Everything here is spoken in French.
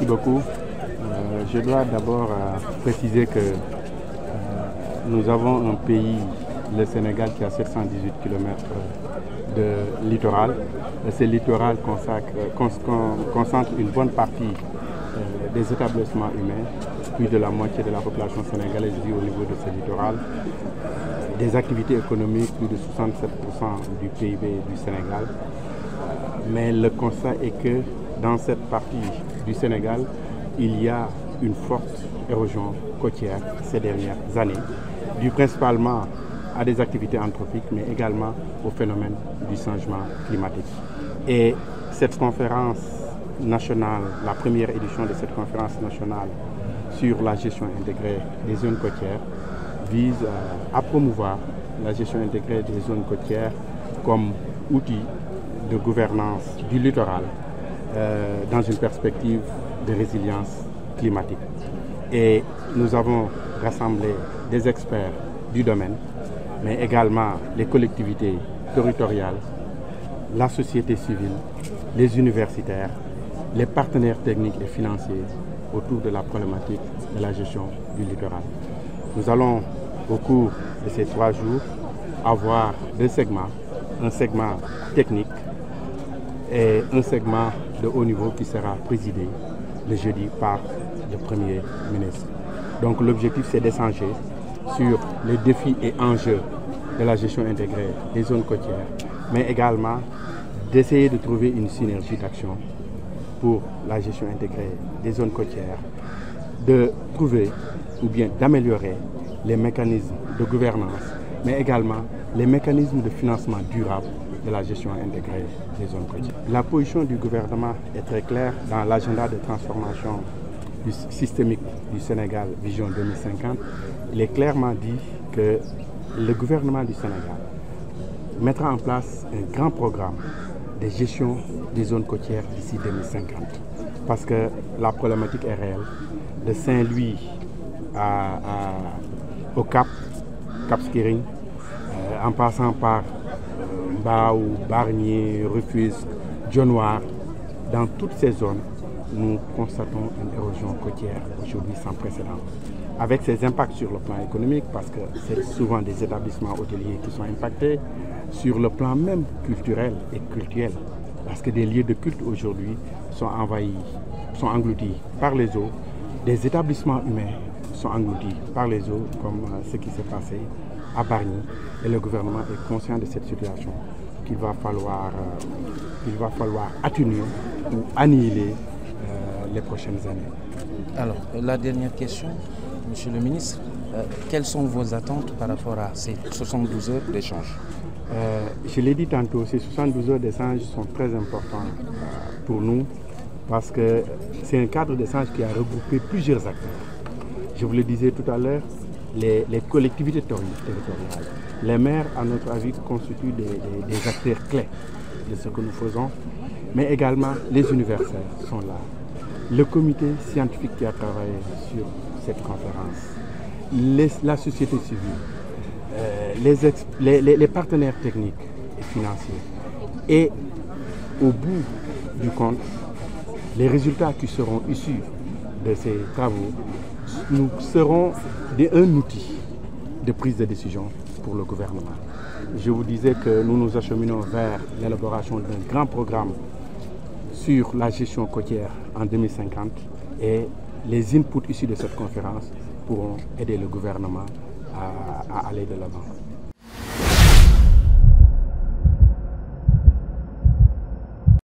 Merci beaucoup. Je dois d'abord préciser que nous avons un pays, le Sénégal, qui a 718 km de littoral. Ce littoral concentre une bonne partie des établissements humains. Plus de la moitié de la population sénégalaise vit au niveau de ce littoral. Des activités économiques, plus de 67% du PIB du Sénégal. Mais le constat est que dans cette partie du Sénégal, il y a une forte érosion côtière ces dernières années, due principalement à des activités anthropiques, mais également au phénomène du changement climatique. Et cette conférence nationale, la première édition de cette conférence nationale sur la gestion intégrée des zones côtières, vise à promouvoir la gestion intégrée des zones côtières comme outil de gouvernance du littoral dans une perspective de résilience climatique. Et nous avons rassemblé des experts du domaine, mais également les collectivités territoriales, la société civile, les universitaires, les partenaires techniques et financiers autour de la problématique de la gestion du littoral. Nous allons, au cours de ces 3 jours, avoir 2 segments, un segment technique et un segment de haut niveau qui sera présidé le jeudi par le Premier ministre. Donc l'objectif, c'est d'échanger sur les défis et enjeux de la gestion intégrée des zones côtières, mais également d'essayer de trouver une synergie d'action pour la gestion intégrée des zones côtières, de trouver ou bien d'améliorer les mécanismes de gouvernance, mais également les mécanismes de financement durable de la gestion intégrée des zones côtières. La position du gouvernement est très claire dans l'agenda de transformation systémique du Sénégal Vision 2050. Il est clairement dit que le gouvernement du Sénégal mettra en place un grand programme de gestion des zones côtières d'ici 2050. Parce que la problématique est réelle. De Saint-Louis au Cap Skirring, en passant par Mbao, Barnier, Rufisque, Dionewar, dans toutes ces zones, nous constatons une érosion côtière aujourd'hui sans précédent. Avec ses impacts sur le plan économique, parce que c'est souvent des établissements hôteliers qui sont impactés, sur le plan même culturel et cultuel, parce que des lieux de culte aujourd'hui sont envahis, sont engloutis par les eaux, des établissements humains sont engloutis par les eaux, comme ce qui s'est passé à Bargny, et le gouvernement est conscient de cette situation qu'il va falloir atténuer ou annihiler les prochaines années. Alors, la dernière question, Monsieur le ministre, quelles sont vos attentes par rapport à ces 72 heures d'échange? Je l'ai dit tantôt, ces 72 heures d'échange sont très importants pour nous parce que c'est un cadre d'échange qui a regroupé plusieurs acteurs. Je vous le disais tout à l'heure, les collectivités territoriales, les maires, à notre avis, constituent des acteurs clés de ce que nous faisons, mais également les universitaires sont là. Le comité scientifique qui a travaillé sur cette conférence, la société civile, les partenaires techniques et financiers. Et au bout du compte, les résultats qui seront issus de ces travaux nous seront un outil de prise de décision pour le gouvernement. Je vous disais que nous nous acheminons vers l'élaboration d'un grand programme sur la gestion côtière en 2050 et les inputs issus de cette conférence pourront aider le gouvernement à aller de l'avant.